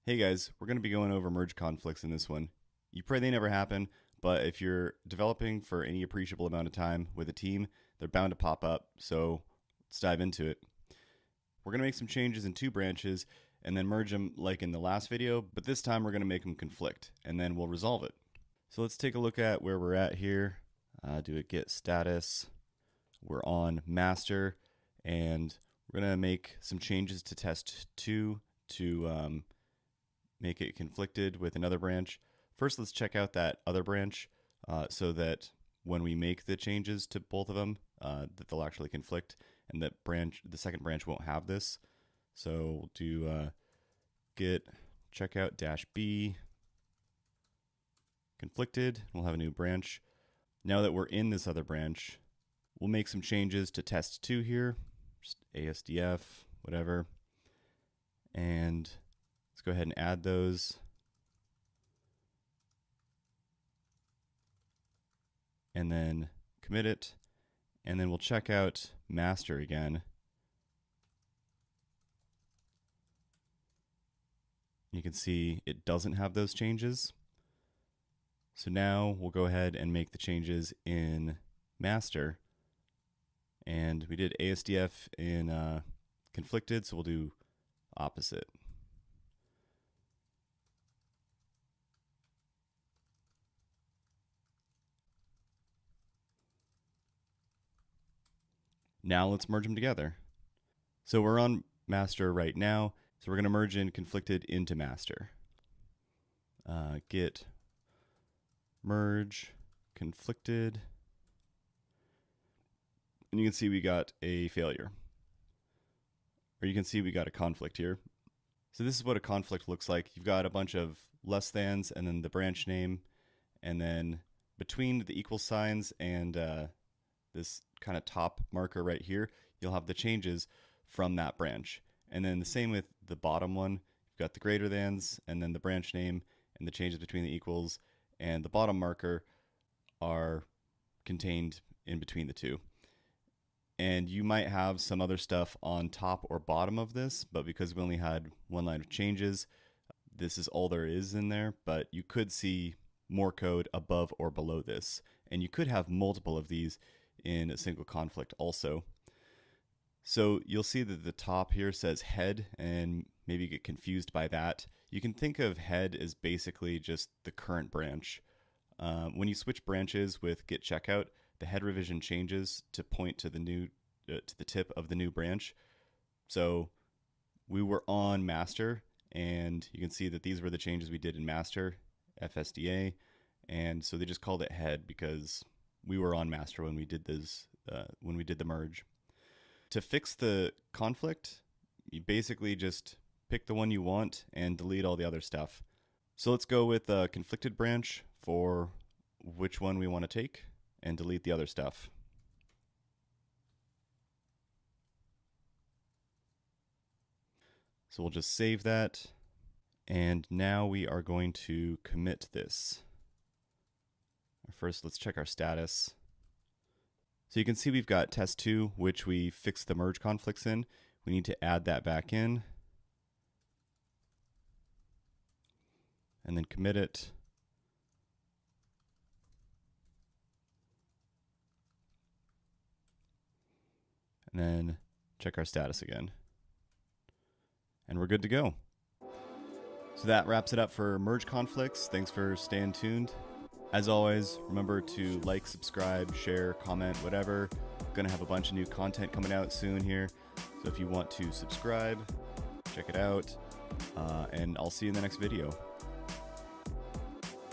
Hey guys, we're going to be going over merge conflicts in this one. You pray they never happen, but if you're developing for any appreciable amount of time with a team, they're bound to pop up, so let's dive into it. We're going to make some changes in two branches and then merge them like in the last video, but this time we're going to make them conflict, and then we'll resolve it. So let's take a look at where we're at here. Do a get status. We're on master, and we're going to make some changes to test 2 to make it conflicted with another branch. First, let's check out that other branch so that when we make the changes to both of them, that they'll actually conflict, and that the second branch won't have this. So we'll do git checkout -b conflicted. We'll have a new branch. Now that we're in this other branch, we'll make some changes to test 2 here, just ASDF, whatever, and let's go ahead and add those. And then commit it. And then we'll check out master again. You can see it doesn't have those changes. So now we'll go ahead and make the changes in master. And we did ASDF in conflicted, so we'll do opposite. Now let's merge them together. So we're on master right now, so we're going to merge in conflicted into master. Git merge conflicted, and you can see we got a failure, or you can see we got a conflict here. So this is what a conflict looks like. You've got a bunch of less thans and then the branch name, and then between the equal signs and this kind of top marker right here, you'll have the changes from that branch. And then the same with the bottom one. You've got the greater thans and then the branch name, and the changes between the equals and the bottom marker are contained in between the two. And you might have some other stuff on top or bottom of this, but because we only had one line of changes, this is all there is in there. But you could see more code above or below this, and you could have multiple of these in a single conflict also. So you'll see that the top here says head, and maybe you get confused by that. You can think of head as basically just the current branch. When you switch branches with git checkout, the head revision changes to point to the new to the tip of the new branch. So we were on master, and you can see that these were the changes we did in master, FSDA, and so they just called it head because we were on master when we did this, when we did the merge. To fix the conflict, you basically just pick the one you want and delete all the other stuff. So let's go with a conflicted branch for which one we want to take and delete the other stuff. So we'll just save that, and now we are going to commit this. First, let's check our status. So you can see we've got test 2, which we fixed the merge conflicts in. We need to add that back in, and then commit it. And then check our status again. And we're good to go. So that wraps it up for merge conflicts. Thanks for staying tuned. As always, remember to like, subscribe, share, comment, whatever. Gonna have a bunch of new content coming out soon here. So if you want to subscribe, check it out. And I'll see you in the next video.